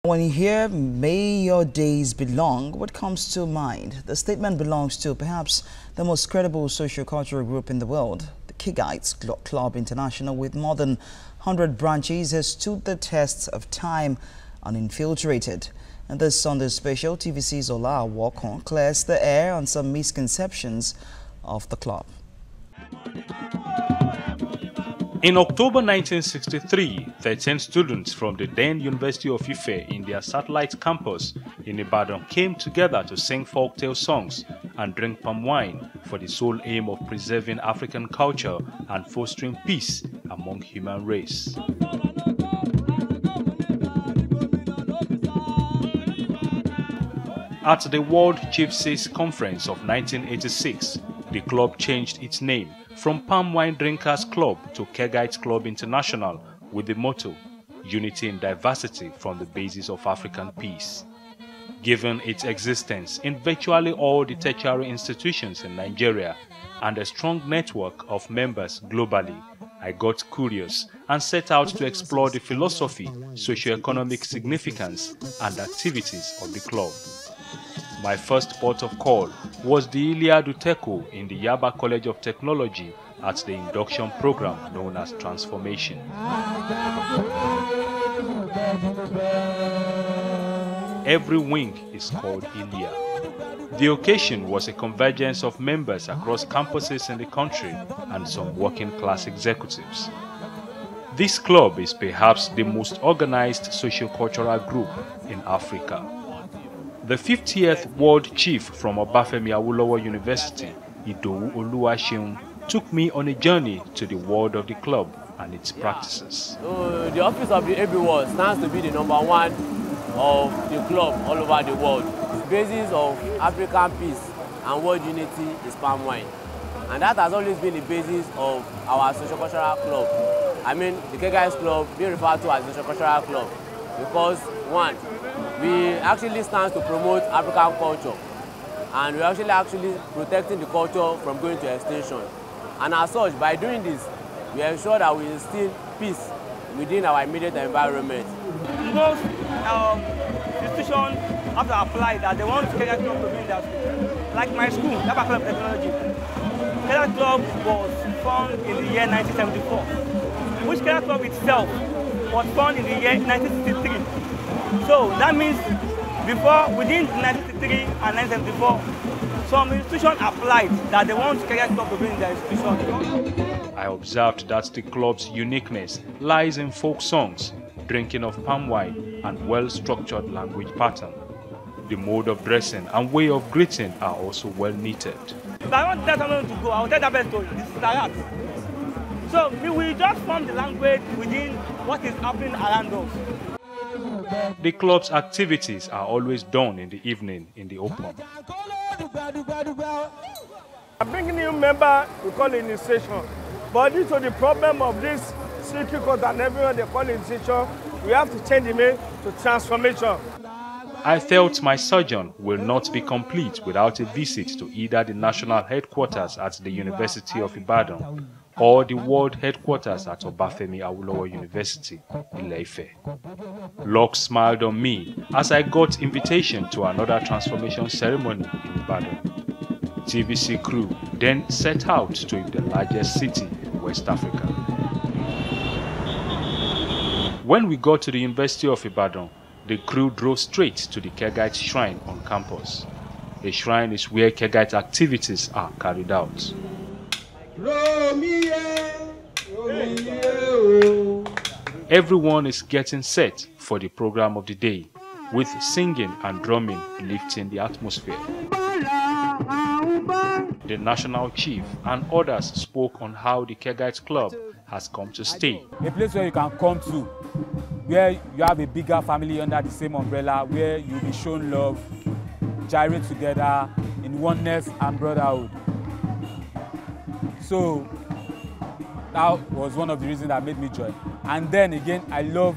When you hear "May your days be long," what comes to mind? The statement belongs to perhaps the most credible socio-cultural group in the world. The Kegites Club International, with more than 100 branches, has stood the test of time uninfiltrated. And this Sunday special, TVC's Ola Awakan clears the air on some misconceptions of the club. In October 1963, 13 students from the then University of Ife in their satellite campus in Ibadan came together to sing folktale songs and drink palm wine for the sole aim of preserving African culture and fostering peace among human race. At the World Chiefs Conference of 1986, the club changed its name from Palm Wine Drinkers Club to Kegites Club International with the motto, "Unity in Diversity from the basis of African Peace." Given its existence in virtually all the tertiary institutions in Nigeria and a strong network of members globally, I got curious and set out to explore the philosophy, socio-economic significance, and activities of the club. My first port of call was the Iliadu Teko in the Yaba College of Technology at the induction program known as Transformation. Every wing is called India. The occasion was a convergence of members across campuses in the country and some working class executives. This club is perhaps the most organized socio-cultural group in Africa. The 50th World Chief from Obafemi Awolowo University, Idowu Oluwaseun, took me on a journey to the world of the club and its practices. The office of the ABWORLD stands to be the #1 of the club all over the world. The basis of African peace and world unity is palm wine. And that has always been the basis of our socio-cultural club. I mean, the Kegites Club being referred to as the socio-cultural club because, one, we actually stand to promote African culture, and we're actually protecting the culture from going to extinction. And as such, by doing this, we ensure that we instill peace within our immediate environment. Most institutions have to apply that they want Kegites Club to be in their school. Like my school, Yaba College of Technology, Kegites Club was formed in the year 1974, which Kegites Club itself was formed in the year 1963. So that means within 1963 and 1974, some institutions applied that they want Kegites Club to be in their institution. I observed that the club's uniqueness lies in folk songs, drinking of palm wine, and well-structured language pattern. The mode of dressing and way of greeting are also well knitted. If I want to tell someone to go, I will tell that best story. This is Sarat. So we will just form the language within what is happening around us. The club's activities are always done in the evening in the open. I'm bringing new member, we call it initiation. But due to the problem of this secret code and everyone they call initiation, we have to change the name to transformation. I felt my sojourn will not be complete without a visit to either the national headquarters at the University of Ibadan or the world headquarters at Obafemi Awolowo University in Ile-Ife. Luck smiled on me as I got invitation to another transformation ceremony in Ibadan. TVC crew then set out to the largest city in West Africa. When we got to the University of Ibadan, the crew drove straight to the Kegite Shrine on campus. The shrine is where Kegite activities are carried out. Everyone is getting set for the program of the day, with singing and drumming lifting the atmosphere. The national chief and others spoke on how the Kegites Club has come to stay. A place where you can come to, where you have a bigger family under the same umbrella, where you'll be shown love, gyrate together in oneness and brotherhood. So that was one of the reasons that made me join. And then again, I love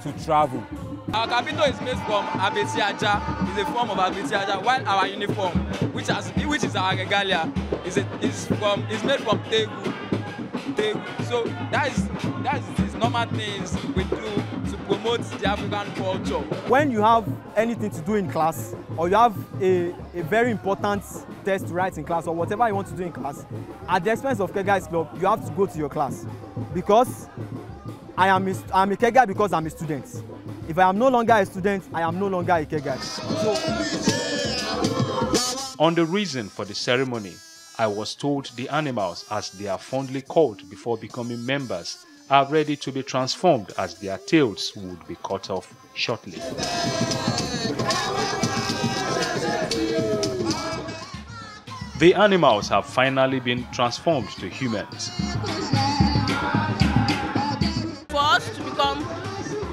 to travel. Our capital is made from abetiaja, is a form of abetiaja, while our uniform, which is our regalia, is made from tegu. So that is normal things we do to promote the African culture. When you have anything to do in class, or you have a very important test to write in class, or whatever you want to do in class, at the expense of Kegites Club, you have to go to your class. Because I'm a Kegite because I'm a student. If I am no longer a student, I am no longer a Kegite. On the reason for the ceremony, I was told the animals, as they are fondly called before becoming members, are ready to be transformed as their tails would be cut off shortly. The animals have finally been transformed to humans. For us to become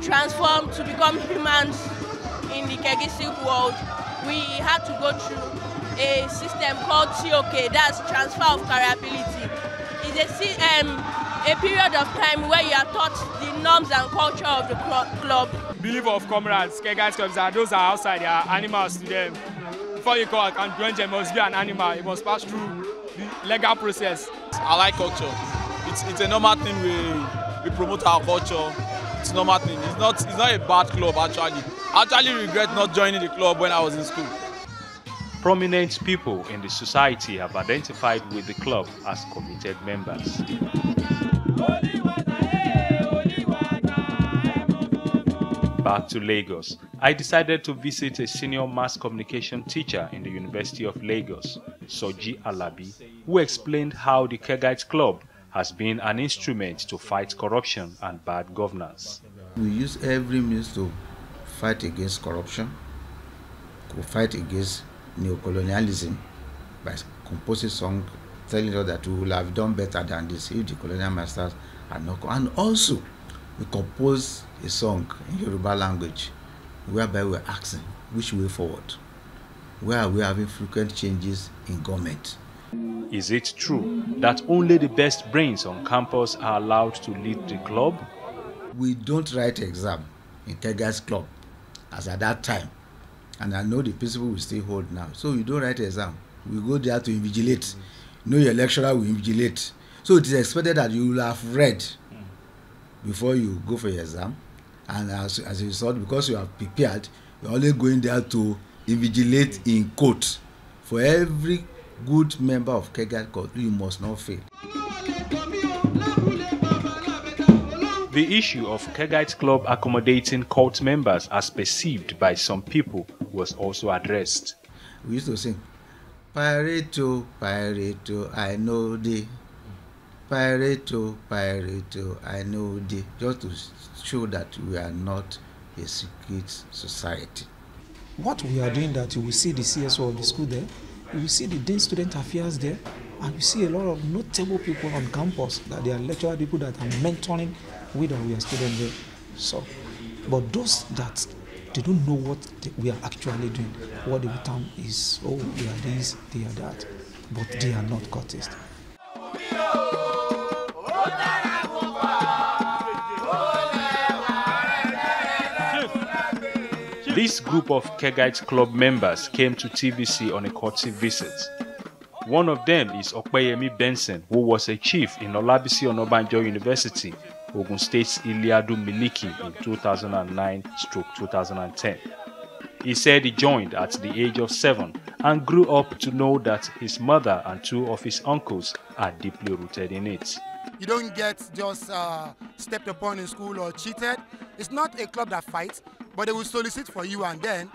transformed, to become humans in the Kegites world, we had to go through a system called TOK, that's transfer of carriability. It's a period of time where you are taught the norms and culture of the club. Belief of comrades, Kegites Clubs, those are outside, they are animals to them. Before you can join them, must be an animal. It must pass through the legal process. I like culture. It's a normal thing. We promote our culture. It's a normal thing. It's not a bad club actually. I actually regret not joining the club when I was in school. Prominent people in the society have identified with the club as committed members. Back to Lagos, I decided to visit a senior mass communication teacher in the University of Lagos, Soji Alabi, who explained how the Kegites Club has been an instrument to fight corruption and bad governance. We use every means to fight against corruption, to fight against neocolonialism by composing songs telling us that we will have done better than this if the colonial masters had not come. And also, we composed a song in Yoruba language whereby we're asking which way forward, where are we having frequent changes in government. Is it true that only the best brains on campus are allowed to lead the club? We don't write exam in Kegites Club as at that time, and I know the principle we still hold now. So we don't write exam. We go there to invigilate. No, your lecturer will invigilate. So it is expected that you will have read before you go for your exam, and as a result, because you have prepared, you're only going there to invigilate in court. For every good member of Kegites Club, you must not fail. The issue of Kegites Club accommodating cult members as perceived by some people was also addressed. We used to sing, Pareto, Pareto, I know thee. Pareto, Pareto, I know thee. Just to show that we are not a secret society. What we are doing that you will see the CSO of the school there, you will see the Dean Student Affairs there, and you see a lot of notable people on campus, that they are lecturer people that are mentoring with our students there. So, but those that they don't know what we are actually doing, what the term is, oh, they are this, they are that, but they are not cultists. This group of Kegites Club members came to TVC on a courtesy visit. One of them is Okpeyemi Benson, who was a chief in Olabisi Onabanjo University, Ogun State's Iliadu Miliki in 2009-2010. He said he joined at the age of 7 and grew up to know that his mother and 2 of his uncles are deeply rooted in it. You don't get just stepped upon in school or cheated. It's not a club that fights, but they will solicit for you, and then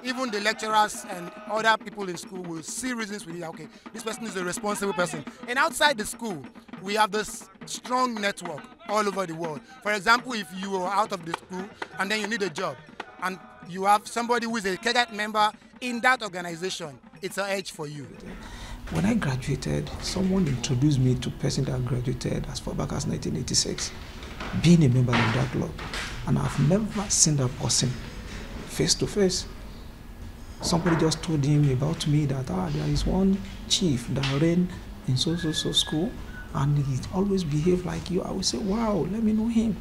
even the lecturers and other people in school will see reasons with it. Okay, this person is a responsible person. And outside the school, we have this strong network all over the world. For example, if you are out of the school and then you need a job, and you have somebody who is a Kegite member in that organization, it's an edge for you. When I graduated, someone introduced me to a person that graduated as far back as 1986, being a member of that club. And I've never seen that person face to face. Somebody just told him about me that there is one chief that ran in so school, and he always behaved like you. I would say, wow, let me know him.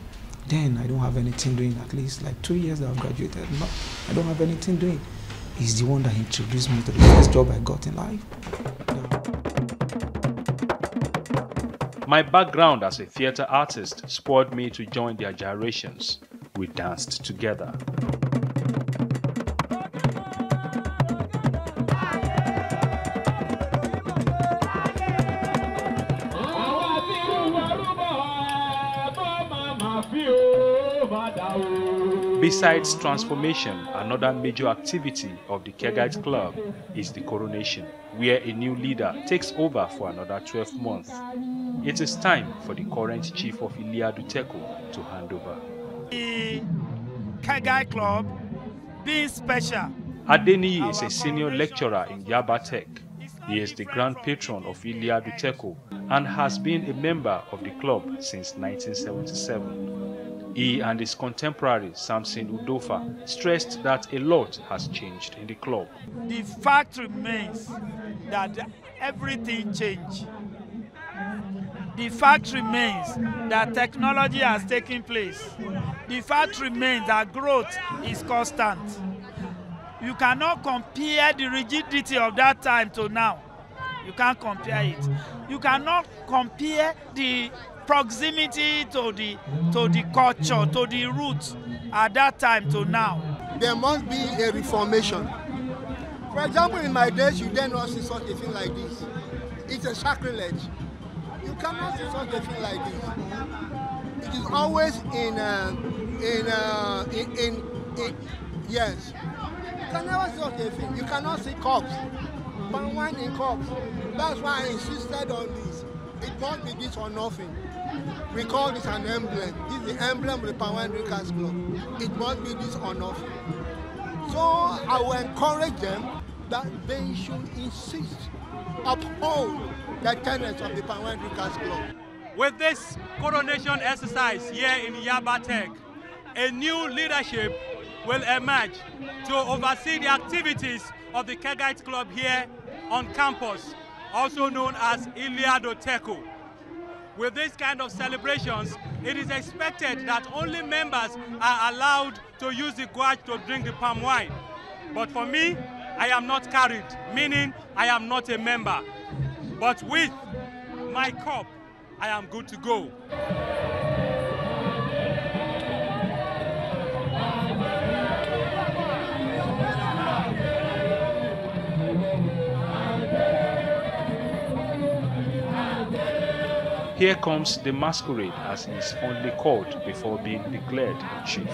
Then I don't have anything doing, at least like 2 years that I've graduated. No, I don't have anything doing. He's the one that introduced me to the first job I got in life. My background as a theatre artist spurred me to join their gyrations. We danced together. Besides transformation, another major activity of the Kegites Club is the coronation, where a new leader takes over for another 12 months. It is time for the current chief of Iliadu Teko to hand over. The Kegites Club being special. Adeniyi is a senior lecturer in Yaba Tech. He is the grand patron of Iliadu Teko and has been a member of the club since 1977. He and his contemporary Samson Udofa stressed that a lot has changed in the club. The fact remains that everything changed. The fact remains that technology has taken place. The fact remains that growth is constant. You cannot compare the rigidity of that time to now. You can't compare it. You cannot compare the proximity to the culture, to the roots at that time to now. There must be a reformation. For example, in my days, you dare not see such a thing like this. It's a sacrilege. You cannot see such a thing like this. It is always yes. You can never see such a thing. You cannot see cups, palm wine in cups. That's why I insisted on this. It must be this or nothing. We call this an emblem. This is the emblem of the Palm Wine Drinkers Club. It must be this or nothing. So I will encourage them that they should insist, uphold the tenets of the Palm Wine Drinkers Club. With this coronation exercise here in Yaba Tech, a new leadership will emerge to oversee the activities of the Kegites Club here on campus, also known as Iliadu Teko. With this kind of celebrations, it is expected that only members are allowed to use the gouache to drink the palm wine. But for me, I am not carried, meaning I am not a member. But with my cup, I am good to go. Here comes the masquerade, as he is fondly called before being declared chief.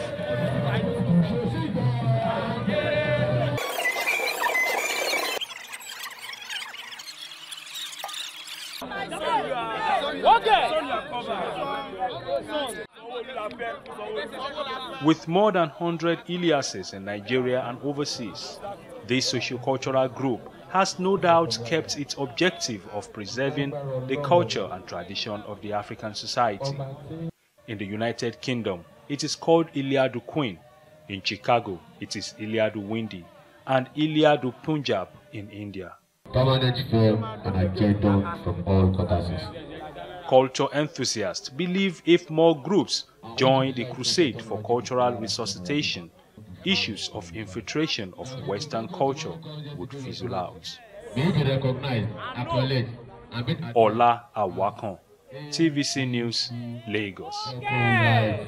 With more than 100 Iliases in Nigeria and overseas, this socio-cultural group has no doubt kept its objective of preserving the culture and tradition of the African society. In the United Kingdom, it is called Iliadu Queen. In Chicago, it is Iliadu Windy, and Iliadu Punjab in India. Permanent film and agenda from all quarters. Culture enthusiasts believe if more groups join the crusade for cultural resuscitation, issues of infiltration of Western culture would fizzle out. Ola Awakan, TVC News, Lagos. I